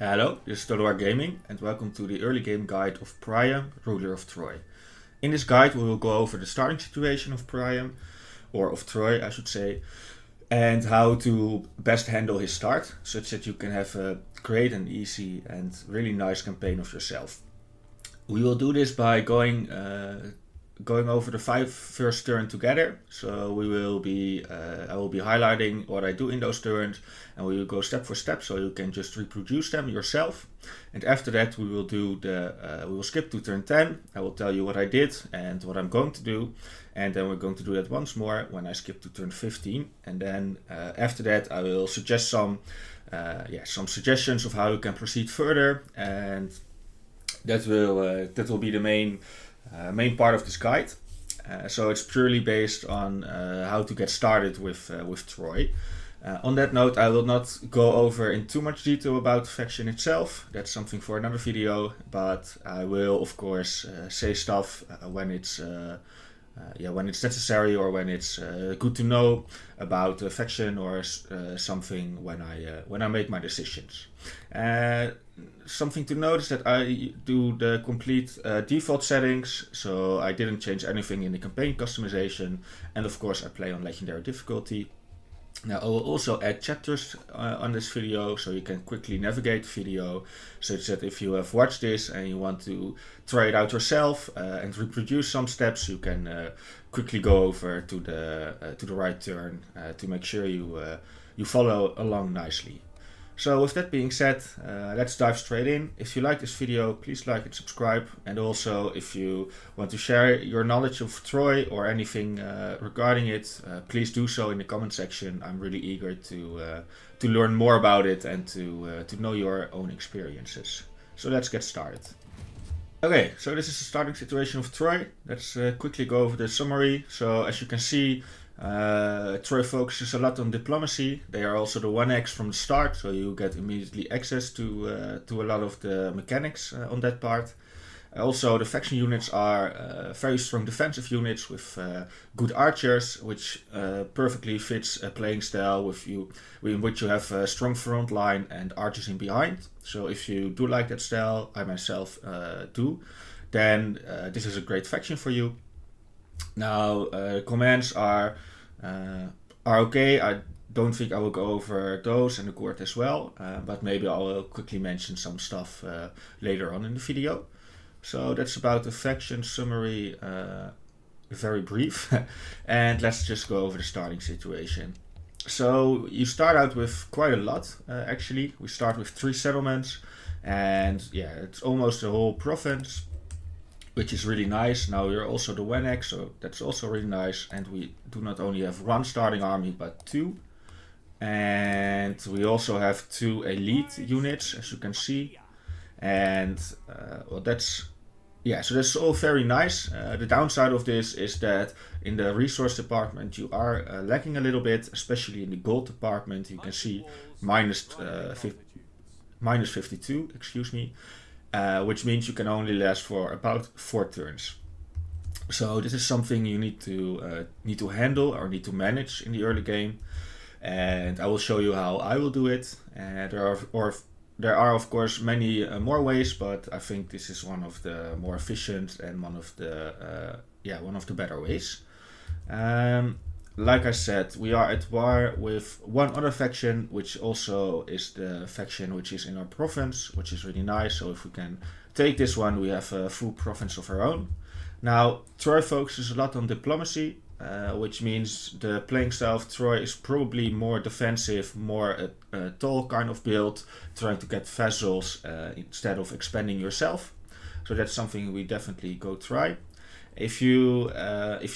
Hello, this is Todor Gaming and welcome to the early game guide of Priam, ruler of Troy. In this guide we will go over the starting situation of Priam, or of Troy I should say, and how to best handle his start, such that you can have a great and easy and really nice campaign of yourself. We will do this by going over the 5 first turns together. So I will be highlighting what I do in those turns, and we will go step for step so you can just reproduce them yourself. And after that we will skip to turn 10. I will tell you what I did and what I'm going to do, and then we're going to do that once more when I skip to turn 15. And then after that I will suggest some suggestions of how you can proceed further, and that will be the main part of this guide. So it's purely based on how to get started with Troy. On that note, I will not go over in too much detail about the faction itself. That's something for another video. But I will, of course, say stuff when it's necessary, or when it's good to know about the faction, or something when I make my decisions. Something to note is that I do the complete default settings, so I didn't change anything in the campaign customization, and of course I play on legendary difficulty. Now I will also add chapters on this video, so you can quickly navigate the video, such that if you have watched this and you want to try it out yourself and reproduce some steps, you can quickly go over to the right turn to make sure you follow along nicely. So with that being said, let's dive straight in. If you like this video, please like and subscribe. And also, if you want to share your knowledge of Troy or anything regarding it, please do so in the comment section. I'm really eager to learn more about it and to know your own experiences. So let's get started. Okay, so this is the starting situation of Troy. Let's quickly go over the summary. So as you can see, Troy focuses a lot on diplomacy. They are also the 1x from the start, so you get immediately access to a lot of the mechanics on that part. Also, the faction units are very strong defensive units with good archers, which perfectly fits a playing style in which you have a strong front line and archers in behind. So if you do like that style, I myself do, then this is a great faction for you. Now, commands are okay. I don't think I will go over those and the court as well, but maybe I will quickly mention some stuff later on in the video. So that's about the faction summary, very brief. And let's just go over the starting situation. So you start out with quite a lot, actually. We start with 3 settlements, and yeah, it's almost the whole province, which is really nice. Now we're also the 1x, so that's also really nice. And we do not only have 1 starting army, but 2. And we also have 2 elite units, as you can see. And so that's all very nice. The downside of this is that in the resource department you are lacking a little bit, especially in the gold department. You can see minus 52, excuse me. Which means you can only last for about 4 turns. So this is something you need to handle or need to manage in the early game, and I will show you how I will do it. And there are of course many more ways, but I think this is one of the more efficient and one of the better ways. Like I said, we are at war with one other faction, which also is the faction which is in our province, which is really nice. So if we can take this one, we have a full province of our own. Now, Troy focuses a lot on diplomacy, which means the playing style of Troy is probably more defensive, more a tall kind of build, trying to get vassals instead of expanding yourself. So that's something we definitely go try. If you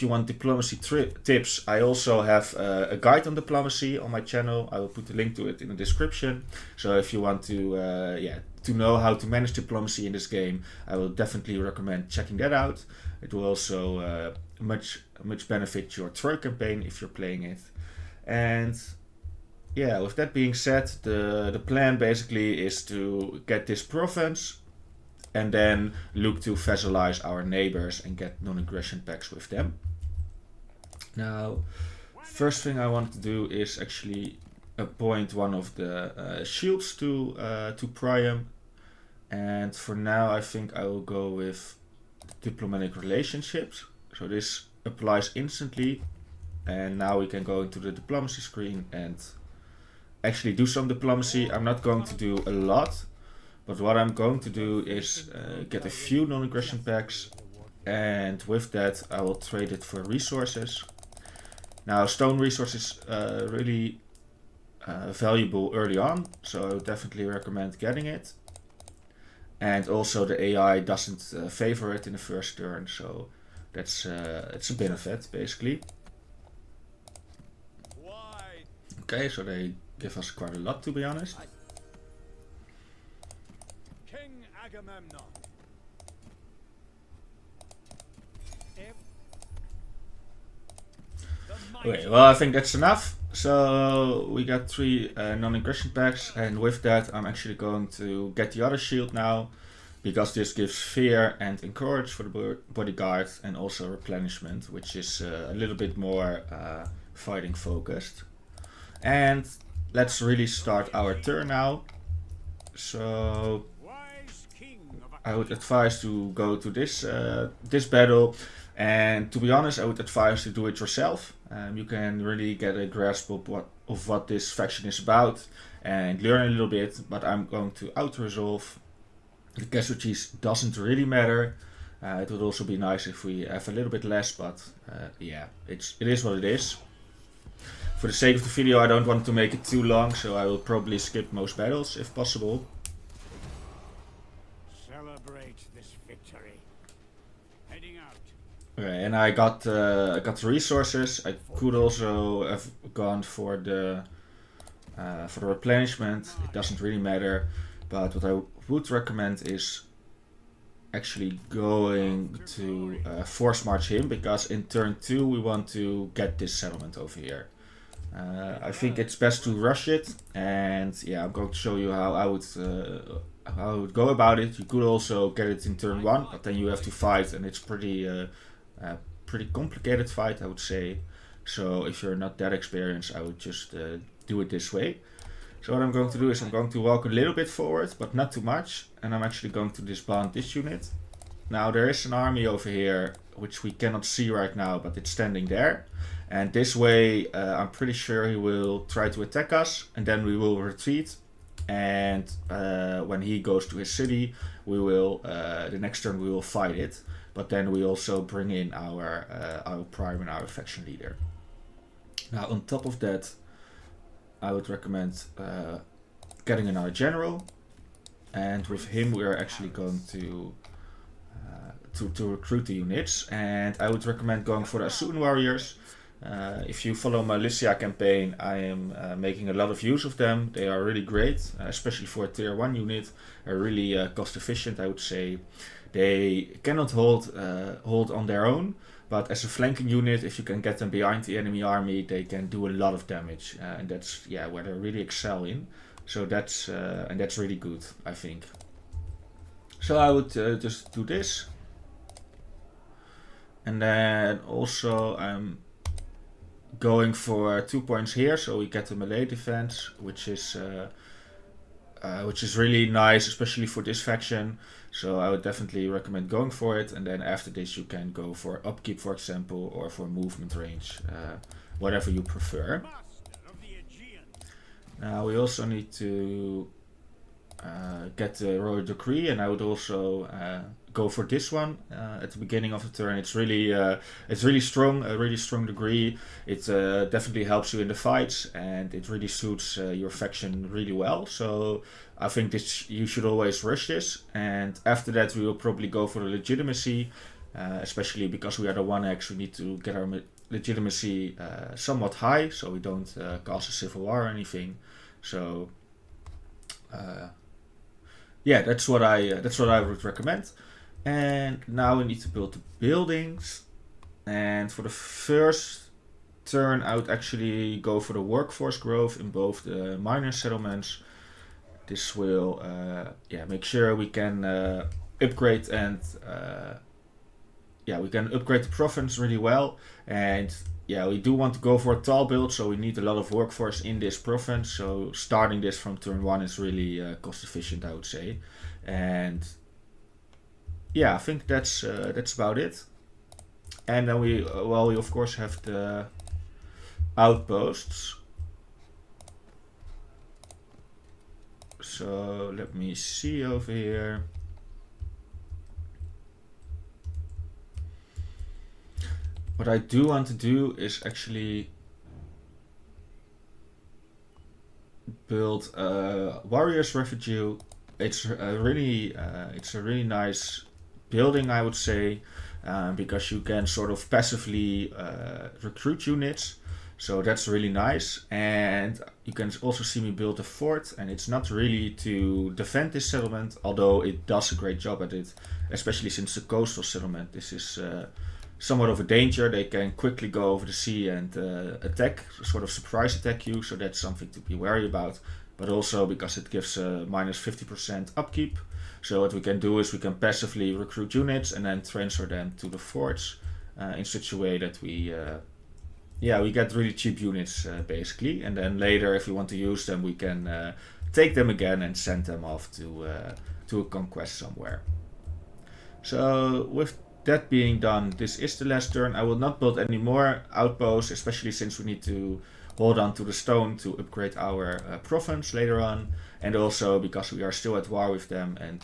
want diplomacy tips, I also have a guide on diplomacy on my channel. I will put the link to it in the description. So if you want to know how to manage diplomacy in this game, I will definitely recommend checking that out. It will also much benefit your Troy campaign if you're playing it. And yeah, with that being said, the plan basically is to get this province, and then look to vassalize our neighbors and get non-aggression pacts with them. Now, first thing I want to do is actually appoint one of the shields to Priam. And for now, I think I will go with diplomatic relationships. So this applies instantly. And now we can go into the diplomacy screen and actually do some diplomacy. I'm not going to do a lot, but what I'm going to do is get a few non-aggression packs, and with that I will trade it for resources. Now stone resources really valuable early on, so I would definitely recommend getting it. And also the AI doesn't favor it in the first turn, so that's it's a benefit basically. Okay, so they give us quite a lot, to be honest. King Agamemnon. Okay, well, I think that's enough. So we got 3 non-aggression packs, and with that I'm actually going to get the other shield now, because this gives fear and encourage for the bodyguard, and also replenishment, which is a little bit more fighting focused. And let's really start our turn now. So I would advise to go to this battle, and to be honest, I would advise to do it yourself. You can really get a grasp of what this faction is about and learn a little bit. But I'm going to auto-resolve. The casualties doesn't really matter. It would also be nice if we have a little bit less, but yeah, it is what it is. For the sake of the video, I don't want to make it too long, so I will probably skip most battles if possible. Celebrate this victory. Heading out. Okay, and I got the resources. I could also have gone for the replenishment. It doesn't really matter, but what I would recommend is actually going to force march him, because in turn 2 we want to get this settlement over here. I think it's best to rush it, and yeah, I'm going to show you how I would go about it. You could also get it in turn 1, but then you have to fight, and it's pretty complicated fight, I would say. So if you're not that experienced, I would just do it this way. So what I'm going to do is I'm going to walk a little bit forward, but not too much, and I'm actually going to disband this unit. Now there is an army over here which we cannot see right now, but it's standing there. And this way I'm pretty sure he will try to attack us, and then we will retreat. And when he goes to his city, we will the next turn we will fight it. But then we also bring in our Prime and our faction leader. Now on top of that, I would recommend getting another general, and with him we are actually going to recruit the units. And I would recommend going for the Asun warriors. If you follow my Lycia campaign, I am making a lot of use of them. They are really great, especially for a tier 1 unit. Are really cost efficient, I would say. They cannot hold on their own, but as a flanking unit, if you can get them behind the enemy army, they can do a lot of damage, and that's where they really excel in. So that's and that's really good, I think. So I would just do this, and then also I'm going for 2 points here, so we get the melee defense, which is really nice, especially for this faction. So I would definitely recommend going for it, and then after this you can go for upkeep, for example, or for movement range, whatever you prefer. Now we also need to get the royal decree, and I would also go for this one at the beginning of the turn. It's really strong, a really strong degree. It definitely helps you in the fights, and it really suits your faction really well. So I think you should always rush this, and after that we will probably go for the legitimacy, especially because we are the 1x. We need to get our legitimacy somewhat high, so we don't cause a civil war or anything. So yeah, that's what I would recommend. And now we need to build the buildings, and for the first turn I would actually go for the workforce growth in both the miner settlements. This will make sure we can upgrade and we can upgrade the province really well. And yeah, we do want to go for a tall build, so we need a lot of workforce in this province. So starting this from turn 1 is really cost efficient, I would say. And yeah, I think that's about it. And then we of course have the outposts. So let me see over here. What I do want to do is actually build a warrior's refuge. It's a really nice building, I would say, because you can sort of passively recruit units. So that's really nice. And you can also see me build a fort, and it's not really to defend this settlement, although it does a great job at it, especially since the coastal settlement. This is somewhat of a danger. They can quickly go over the sea and attack, sort of surprise attack you, so that's something to be wary about. But also because it gives minus 50% upkeep. So what we can do is we can passively recruit units and then transfer them to the forts in such a way that we get really cheap units basically. And then later, if we want to use them, we can take them again and send them off to a conquest somewhere. So with that being done, this is the last turn. I will not build any more outposts, especially since we need to hold on to the stone to upgrade our province later on, and also because we are still at war with them, and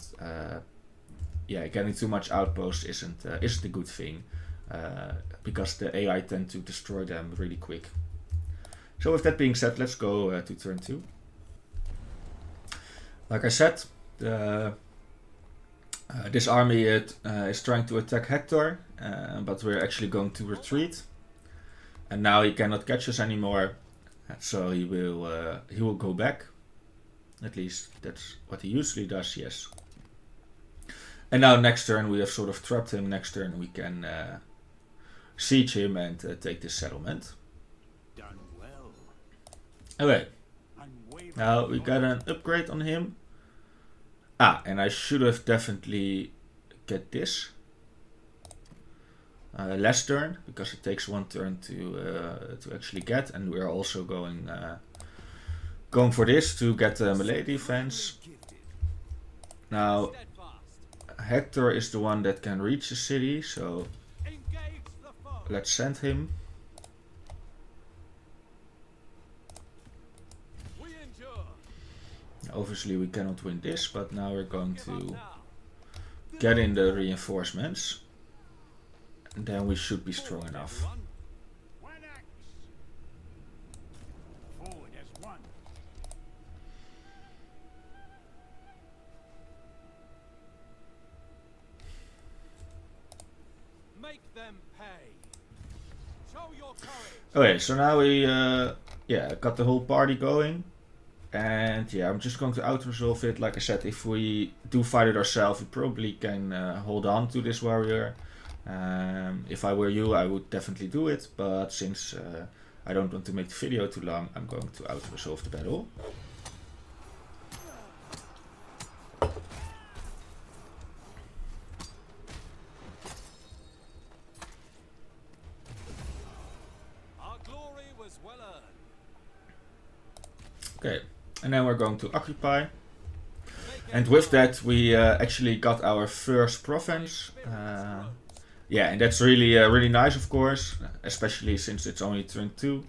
getting too much outposts isn't a good thing, because the AI tend to destroy them really quick. So with that being said, let's go to turn 2. Like I said, this army is trying to attack Hector, but we're actually going to retreat. And now he cannot catch us anymore, so he will go back. At least that's what he usually does, yes. And now next turn we have sort of trapped him. Next turn we can siege him and take this settlement. Done well. Okay, now we got an upgrade on him. And I should have definitely get this last turn, because it takes 1 turn to actually get, and we're also going for this to get melee defense. Now Hector is the one that can reach the city, so let's send him. Obviously we cannot win this, but now we're going to get in the reinforcements, and then we should be strong enough. Make them pay. Show your courage. Okay, so now we got the whole party going. And yeah, I'm just going to auto-resolve it. Like I said, if we do fight it ourselves, we probably can hold on to this warrior. If I were you, I would definitely do it. But since I don't want to make the video too long, I'm going to auto-resolve the battle. Our glory was well earned. Okay. And then we're going to occupy. And with that we actually got our first province. And that's really nice, of course, especially since it's only turn 2.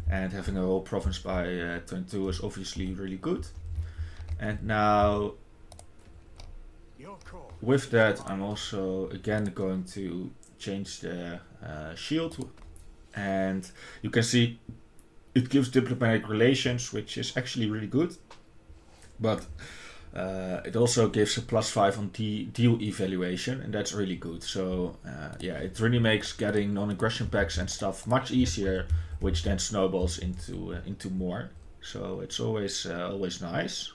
And having a whole province by turn 2 is obviously really good. And now with that I'm also again going to change the shield. And you can see it gives diplomatic relations, which is actually really good. But it also gives a +5 on deal evaluation, and that's really good. So it really makes getting non-aggression packs and stuff much easier, which then snowballs into more. So it's always nice.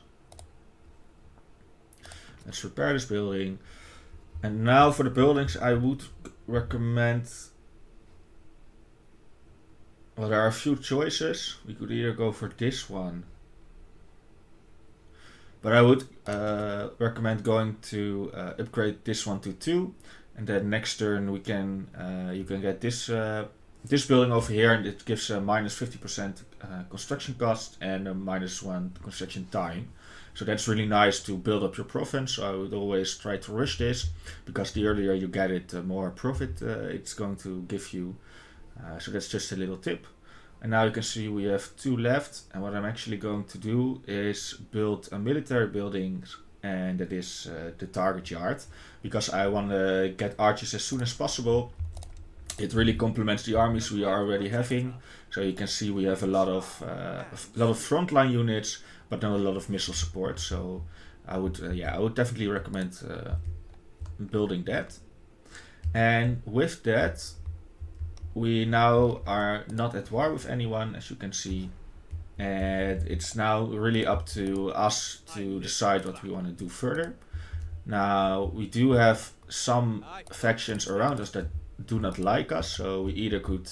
Let's repair this building. And now for the buildings, I would recommend. Well, there are a few choices. We could either go for this one, but I would recommend going to upgrade this one to 2, and then next turn we can you can get this this building over here, and it gives a minus 50% construction cost and a -1 construction time. So that's really nice to build up your province. So I would always try to rush this, because the earlier you get it, the more profit it's going to give you. So that's just a little tip. And now you can see we have 2 left, and what I'm actually going to do is build a military building, and that is the target yard, because I want to get archers as soon as possible. It really complements the armies we are already having. So you can see we have a lot of frontline units, but not a lot of missile support. So I would definitely recommend building that. And with that, we now are not at war with anyone, as you can see. And it's now really up to us to decide what we want to do further. Now, we do have some factions around us that do not like us, so we either could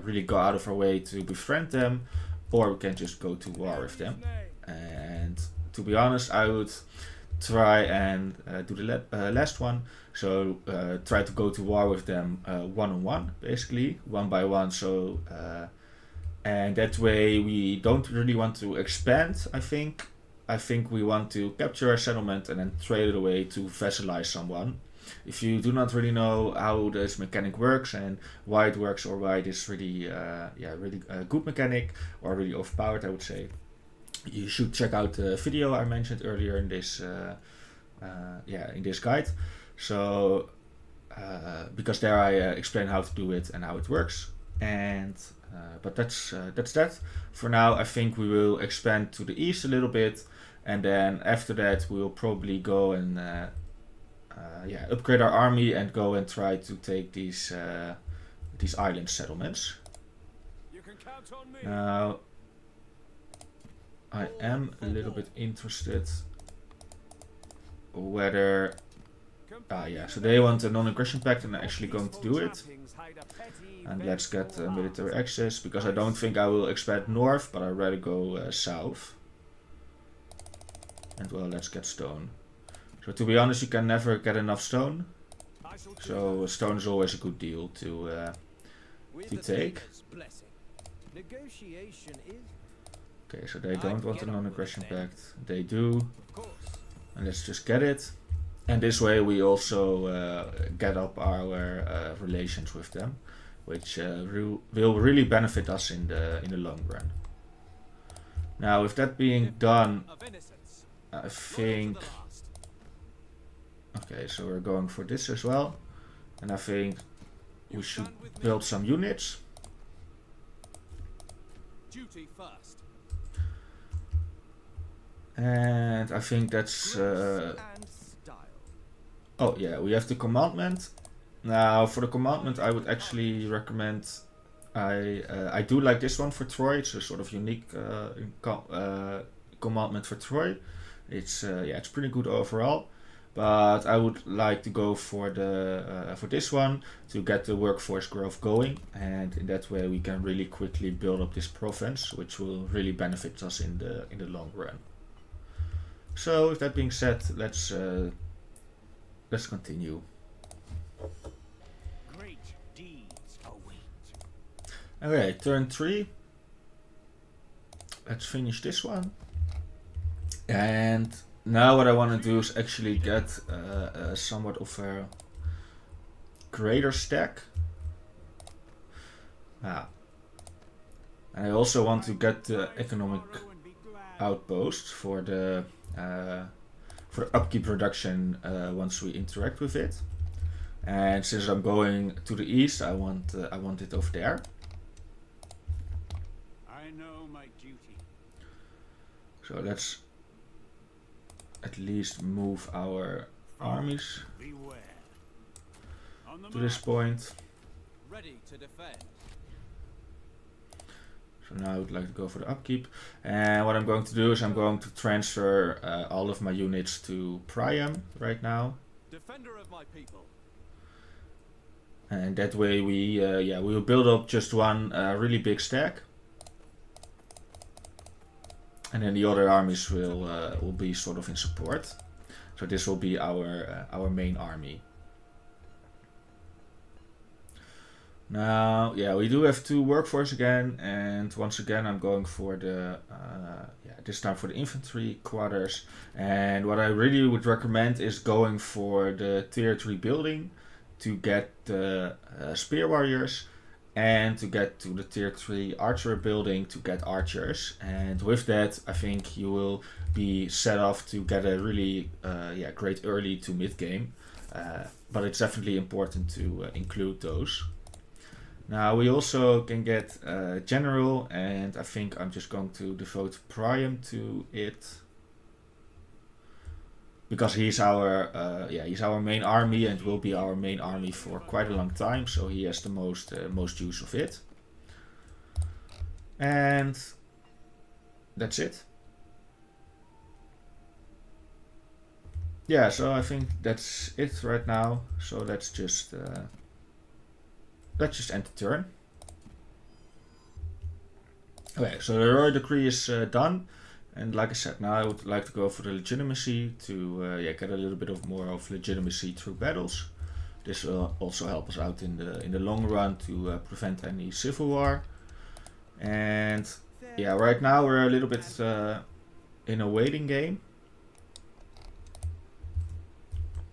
really go out of our way to befriend them, or we can just go to war with them. And to be honest, I would try and do the last one, so try to go to war with them one-on-one, basically, one by one. So and that way we don't really want to expand. I think we want to capture a settlement and then trade it away to vassalize someone. If you do not really know how this mechanic works and why it works, or why it is really good mechanic, or really overpowered, I would say, you should check out the video I mentioned earlier in this in this guide. So because there I explain how to do it and how it works. And but that's that. For now, I think we will expand to the east a little bit, and then after that we will probably go and upgrade our army and go and try to take these island settlements. You can count on me. Now, I am a little bit interested whether so they want a non-aggression pact, and I'm actually going to do it. And let's get military access, because I don't think I will expand north, but I'd rather go south. And well, let's get stone. So to be honest, you can never get enough stone. So stone is always a good deal to take. Okay, so they don't want a non-aggression pact. They do. And let's just get it. And this way we also get up our relations with them, which will really benefit us in the long run. Now, with that being done, I think... Okay, so we're going for this as well. And I think we should build some units. Duty first. And I think that's... oh yeah, we have the commandment. Now, for the commandment, I would actually recommend... I do like this one for Troy. It's a sort of unique commandment for Troy. It's it's pretty good overall. But I would like to go for the for this one to get the workforce growth going, and in that way we can really quickly build up this province, which will really benefit us in the long run. So with that being said, let's continue. Great deeds await. Okay, turn 3. Let's finish this one. And now what I want to do is actually get somewhat of a greater stack. And I also want to get the economic outpost for the upkeep production once we interact with it. And since I'm going to the east, I want it over there. I know my duty. So let's at least move our armies to this point. Ready to defend. So now I would like to go for the upkeep. And what I'm going to do is I'm going to transfer all of my units to Priam right now. Defender of my people. And that way we will build up just one really big stack. And then the other armies will be sort of in support. So this will be our main army. Now, yeah, we do have 2 workforce again, and once again I'm going for the, this time for the infantry quarters. And what I really would recommend is going for the tier 3 building to get the spear warriors, and to get to the tier 3 archer building to get archers. And with that, I think you will be set off to get a really great early to mid game. But it's definitely important to include those. Now we also can get general, and I think I'm just going to devote Priam to it because he's our main army and will be our main army for quite a long time. So he has the most use of it, and that's it. Yeah, so I think that's it right now. So let's just end the turn. Okay, so the royal decree is done, and like I said, now I would like to go for the legitimacy to get a little bit of more of legitimacy through battles. This will also help us out in the long run to prevent any civil war. And yeah, right now we're a little bit in a waiting game.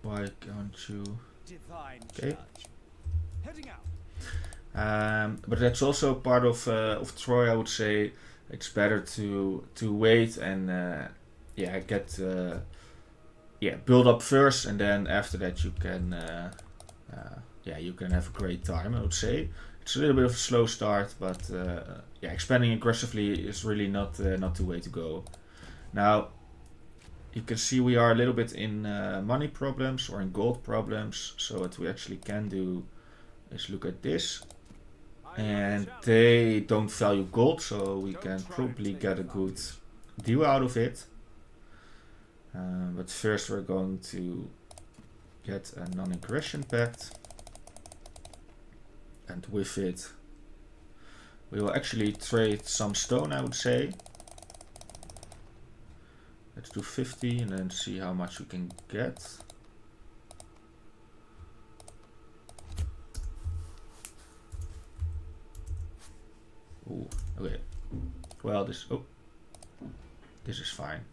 Why can't you? Okay. Heading out. But that's also part of Troy. I would say it's better to wait and build up first, and then after that you can you can have a great time. I would say it's a little bit of a slow start, but expanding aggressively is really not the way to go. Now you can see we are a little bit in money problems or in gold problems. So what we actually can do is look at this. And they don't value gold, so we can probably get a good deal out of it. But first we're going to get a non-aggression pact. And with it, we will actually trade some stone, I would say. Let's do 50 and then see how much we can get. Ooh, okay. Well, this is fine.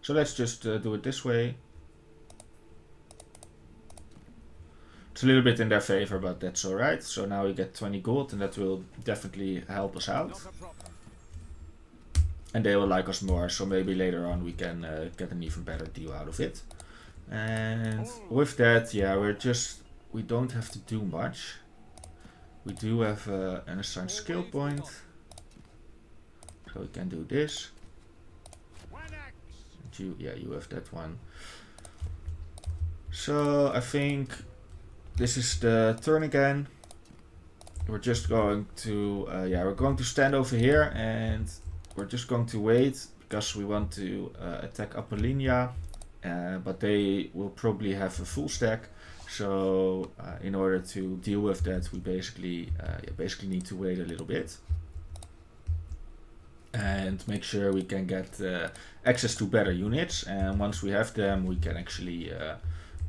So let's just do it this way. It's a little bit in their favor, but that's alright. So now we get 20 gold, and that will definitely help us out. And they will like us more, so maybe later on we can get an even better deal out of it. And with that, yeah, we don't have to do much. We do have an assigned skill point, so we can do this. You have that one. So I think this is the turn again. We're just going to we're going to stand over here, and we're just going to wait because we want to attack Apollinia, but they will probably have a full stack. So in order to deal with that, we basically need to wait a little bit and make sure we can get access to better units. And once we have them, we can actually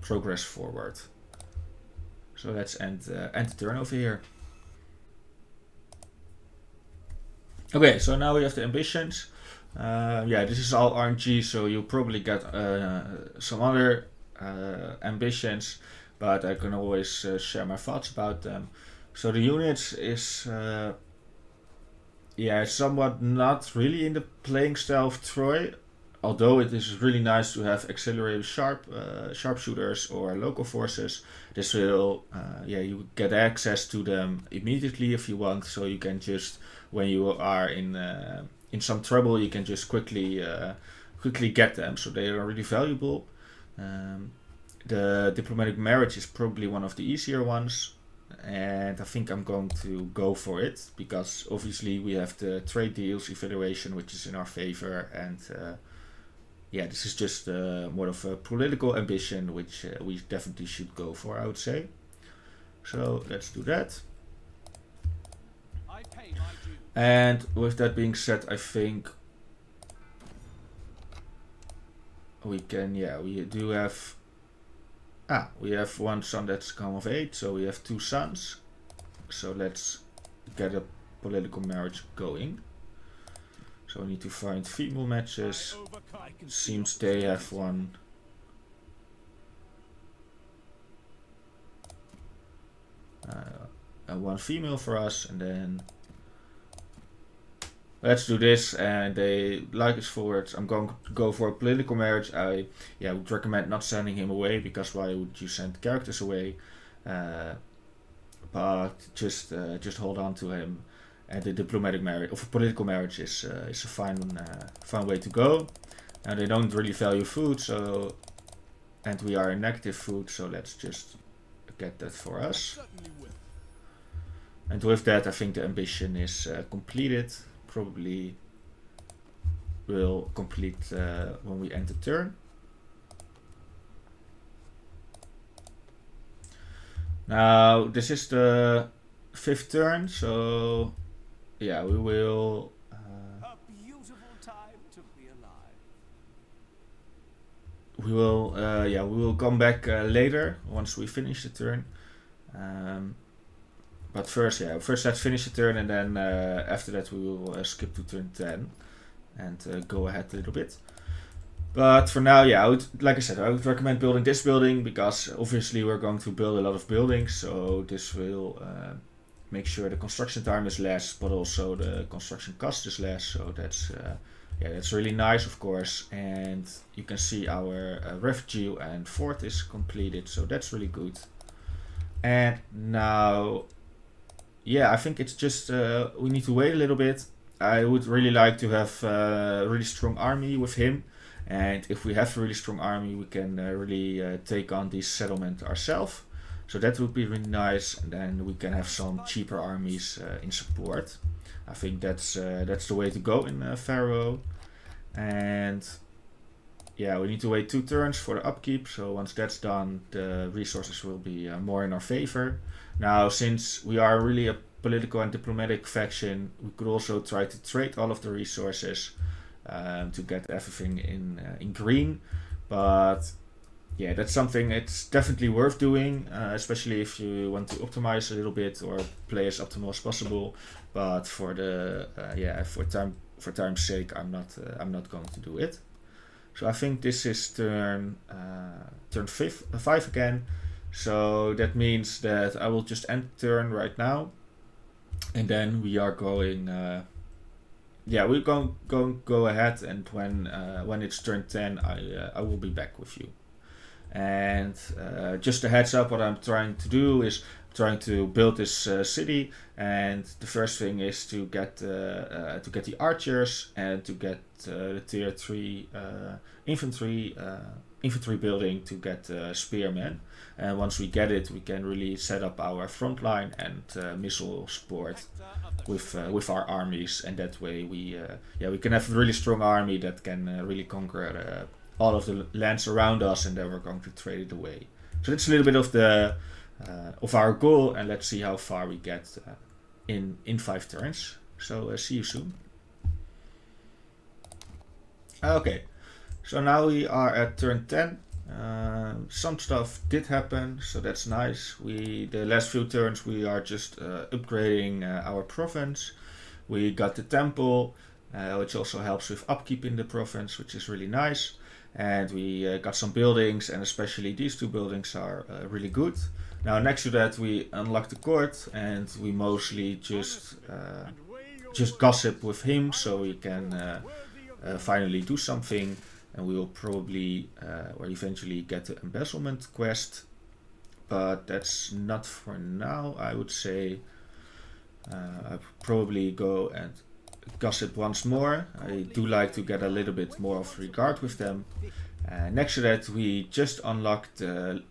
progress forward. So let's end the turn over here. Okay, so now we have the ambitions. This is all RNG, so you'll probably get some other ambitions, but I can always share my thoughts about them. So the units is somewhat not really in the playing style of Troy, although it is really nice to have accelerated sharpshooters or local forces. This will you get access to them immediately if you want, so you can just, when you are in some trouble, you can just quickly get them, so they are really valuable. The diplomatic marriage is probably one of the easier ones, and I think I'm going to go for it because obviously we have the trade deals evaluation, which is in our favor, and this is just more of a political ambition, which we definitely should go for, I would say. So let's do that. And with that being said, I think we can, we do have, we have one son that's come of age, so we have 2 sons. So let's get a political marriage going. So we need to find female matches. Seems they have one. One female for us, and then let's do this. And they like us forward. I'm going to go for a political marriage. I would recommend not sending him away, because why would you send characters away? But just hold on to him. And the diplomatic marriage or political marriage is a fine way to go. And they don't really value food, so, and we are a negative food, so let's just get that for us. And with that, I think the ambition is completed. Probably will complete when we end the turn. Now this is the 5th turn, so yeah, we will. A beautiful time to be alive. We will come back later once we finish the turn. But first let's finish the turn, and then after that we will skip to turn 10 and go ahead a little bit. But for now, I would recommend building this building, because obviously we're going to build a lot of buildings, so this will make sure the construction time is less, but also the construction cost is less. So that's really nice, of course. And you can see our refugee and fort is completed, so that's really good. And now, I think it's just we need to wait a little bit. I would really like to have a really strong army with him. And if we have a really strong army, we can really take on this settlement ourselves. So that would be really nice, and then we can have some cheaper armies in support. I think that's the way to go in Pharaoh. And we need to wait 2 turns for the upkeep. So once that's done, the resources will be more in our favor. Now, since we are really a political and diplomatic faction, we could also try to trade all of the resources to get everything in green. But that's something it's definitely worth doing, especially if you want to optimize a little bit or play as optimal as possible. But for the for time's sake, I'm not going to do it. So I think this is turn 5 again. So that means that I will just end turn right now, and then we are going. We're going to go ahead, and when it's turn 10, I will be back with you. And just a heads up, what I'm trying to do is trying to build this city, and the first thing is to get the archers and to get the tier 3 infantry building to get spearmen. And once we get it, we can really set up our front line and missile support with our armies, and that way we can have a really strong army that can really conquer all of the lands around us, and then we're going to trade it away. So that's a little bit of the of our goal, and let's see how far we get in 5 turns. So see you soon. Okay, so now we are at turn 10. Some stuff did happen, so that's nice. The last few turns we are just upgrading our province. We got the temple, which also helps with upkeep in the province, which is really nice. And we got some buildings, and especially these 2 buildings are really good. Now next to that we unlock the court, and we mostly just gossip with him, so we can finally do something. And we will probably or eventually get the embezzlement quest, but that's not for now. I would say I'll probably go and gossip once more. I do like to get a little bit more of regard with them. Next to that, we just unlocked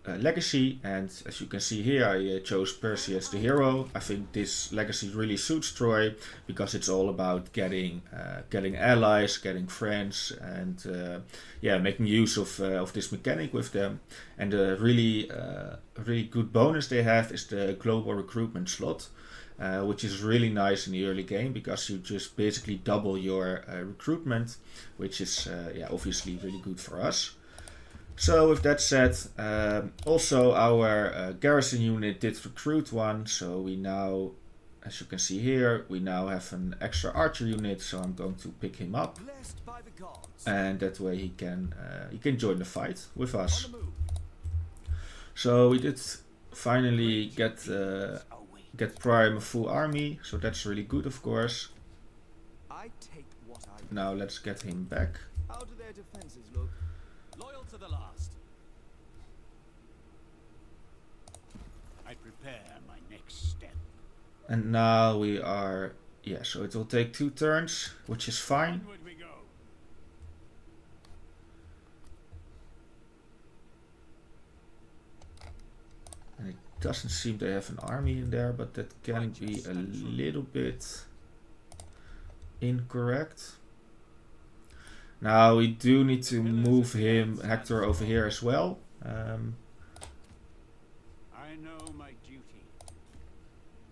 Legacy, and as you can see here, I chose Percy as the hero. I think this Legacy really suits Troy, because it's all about getting allies, getting friends, and making use of this mechanic with them. And the really good bonus they have is the global recruitment slot, which is really nice in the early game, because you just basically double your recruitment, which is obviously really good for us. So with that said, also our garrison unit did recruit one, so we now, as you can see here, we now have an extra archer unit, so I'm going to pick him up. Blessed by the gods. And that way he can join the fight with us. On the move. So we did finally get Priam a full army, so that's really good, of course. I take what I Now let's get him back. How do their defenses look? Loyal to the last. I prepare my next step. And now we are, yeah, so it will take 2 turns, which is fine. Onward we go. And it doesn't seem they have an army in there, but that can be a little bit incorrect. Now we do need to move Hector over here as well. I know my duty.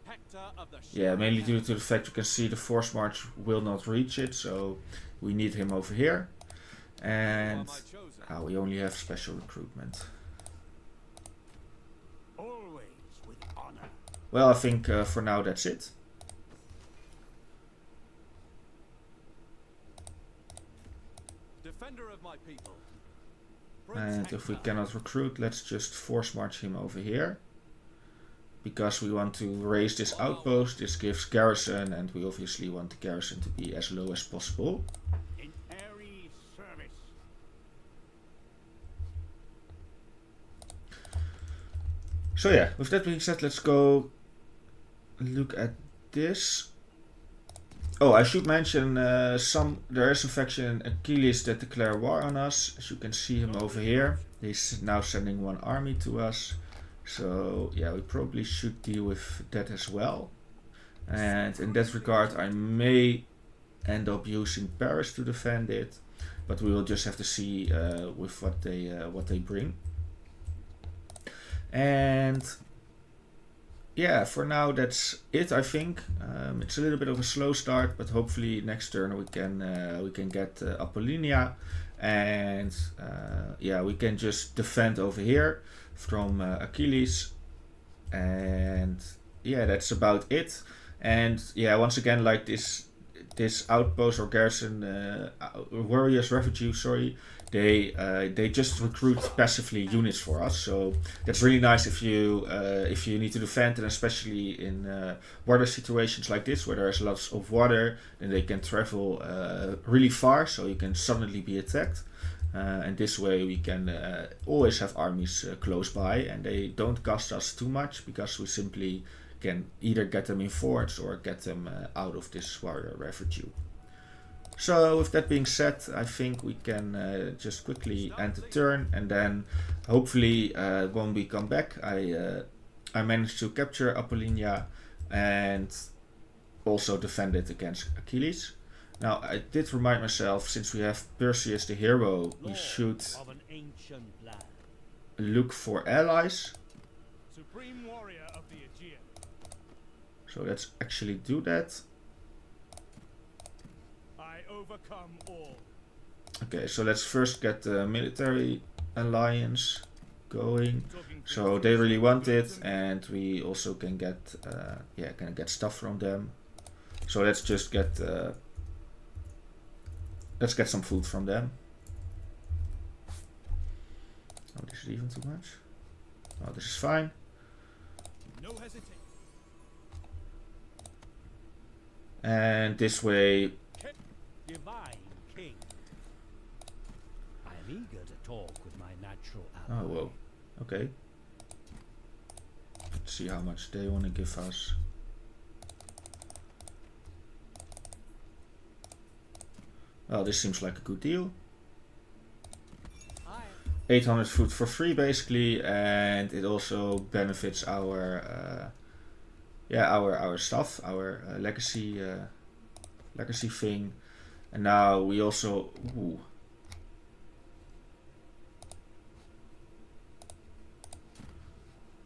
Hector of the Yeah, mainly due to the fact you can see the force march will not reach it, so we need him over here. And we only have special recruitment. Always with honor. Well, I think for now that's it. Defender of my people. And if we cannot recruit, let's just force march him over here. Because we want to raise this outpost, this gives garrison, and we obviously want the garrison to be as low as possible. In airy service. So yeah, with that being said, let's go look at this. Oh, I should mention there is a faction in Achilles that declare war on us. As you can see him over here. He's now sending 1 army to us. So yeah, we probably should deal with that as well. And in that regard, I may end up using Paris to defend it. But we will just have to see with what they bring. And yeah, for now that's it. I think it's a little bit of a slow start, but hopefully next turn we can get Apollonia, and yeah, we can just defend over here from Achilles, and yeah, that's about it. And yeah, once again, like this outpost or garrison warriors refuge, sorry, they just recruit passively units for us, so that's really nice if you need to defend, and especially in water situations like this where there's lots of water, then they can travel really far, so you can suddenly be attacked. And this way we can always have armies close by, and they don't cost us too much because we simply can either get them in forts or get them out of this warrior refuge. So with that being said, I think we can just quickly end the turn, and then hopefully when we come back I managed to capture Apollonia and also defend it against Achilles. Now I did remind myself, since we have Perseus the hero, we should look for allies. Supreme warrior of the Aegean. So let's actually do that. I overcome all. Okay, so let's first get the military alliance going. So they really want it, and we also can get stuff from them. So let's just get some food from them. Oh, this is even too much. Oh, this is fine. No hesitation. And this way. Divine king. I am eager to talk with my natural ally. Oh, whoa. Okay. Let's see how much they want to give us. Well, this seems like a good deal. 800 food for free, basically, and it also benefits our our stuff, our legacy thing. And now we also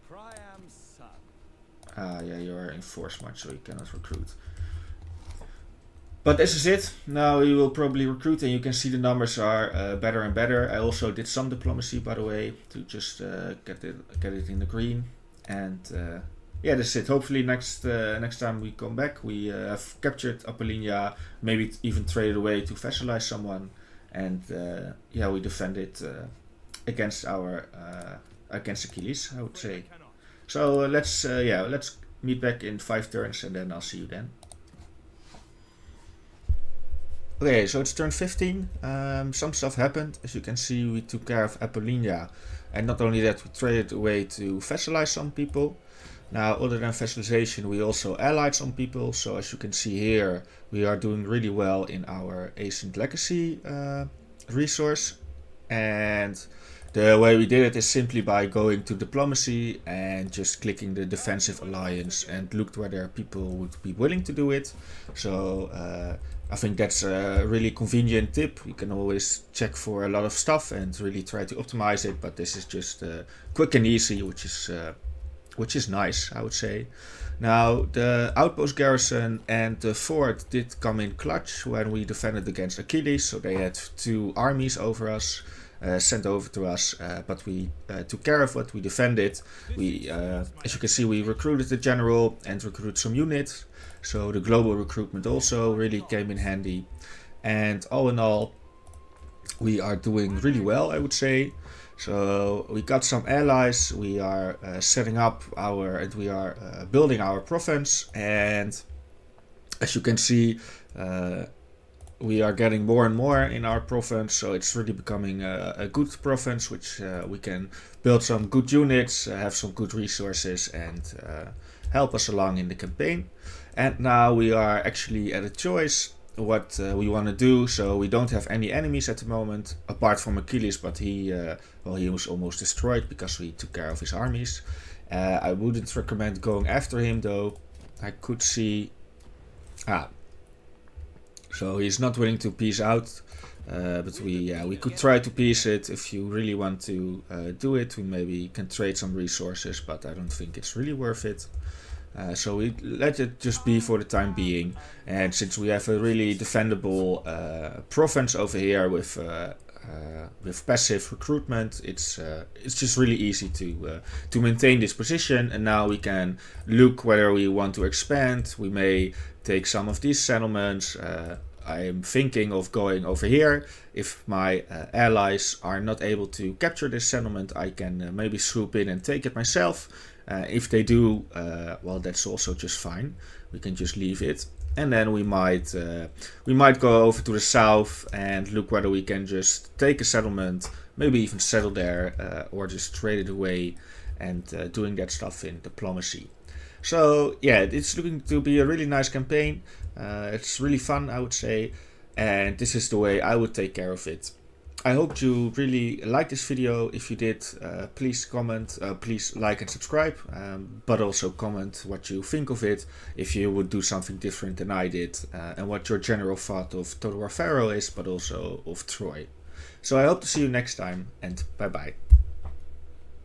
Priam's son. yeah, you are in force march, so you cannot recruit. But this is it. Now we will probably recruit, and you can see the numbers are better and better. I also did some diplomacy, by the way, to just get it in the green. And yeah, that's it. Hopefully next time we come back, we have captured Apollinia, maybe even traded away to vassalize someone, and yeah, we defend it against Achilles, I would say. So let's meet back in 5 turns, and then I'll see you then. Okay, so it's turn 15. Some stuff happened. As you can see, we took care of Apollinia, and not only that, we traded away to vassalize some people. Now, other than vassalization, we also allied some people. So as you can see here, we are doing really well in our Ancient Legacy resource. And the way we did it is simply by going to diplomacy and just clicking the defensive alliance and looked whether people would be willing to do it. So I think that's a really convenient tip. You can always check for a lot of stuff and really try to optimize it, but this is just quick and easy, which is nice, I would say. Now, the outpost garrison and the fort did come in clutch when we defended against Achilles, so they had 2 armies over us. Sent over to us, but we took care of it. We defended. We, as you can see, we recruited the general and recruited some units. So the global recruitment also really came in handy. And all in all, we are doing really well, I would say. So we got some allies. We are setting up and we are building our province. And as you can see, we are getting more and more in our province, so it's really becoming a good province, which we can build some good units, have some good resources, and help us along in the campaign. And now we are actually at a choice what we want to do. So we don't have any enemies at the moment, apart from Achilles, but he was almost destroyed because we took care of his armies. I wouldn't recommend going after him, though. I could see... So he's not willing to peace out, but we could try to peace it if you really want to do it. We maybe can trade some resources, but I don't think it's really worth it. So we let it just be for the time being. And since we have a really defendable province over here with passive recruitment, it's just really easy to maintain this position. And now we can look whether we want to expand. We may take some of these settlements. I am thinking of going over here. If my allies are not able to capture this settlement, I can maybe swoop in and take it myself. If they do, well, that's also just fine. We can just leave it. And then we might go over to the south and look whether we can just take a settlement, maybe even settle there, or just trade it away and doing that stuff in diplomacy. So yeah, it's looking to be a really nice campaign. It's really fun, I would say, and this is the way I would take care of it. I hope you really liked this video. If you did, please comment, please like and subscribe, but also comment what you think of it, if you would do something different than I did, and what your general thought of Total War Pharaoh is, but also of Troy. So I hope to see you next time, and bye bye.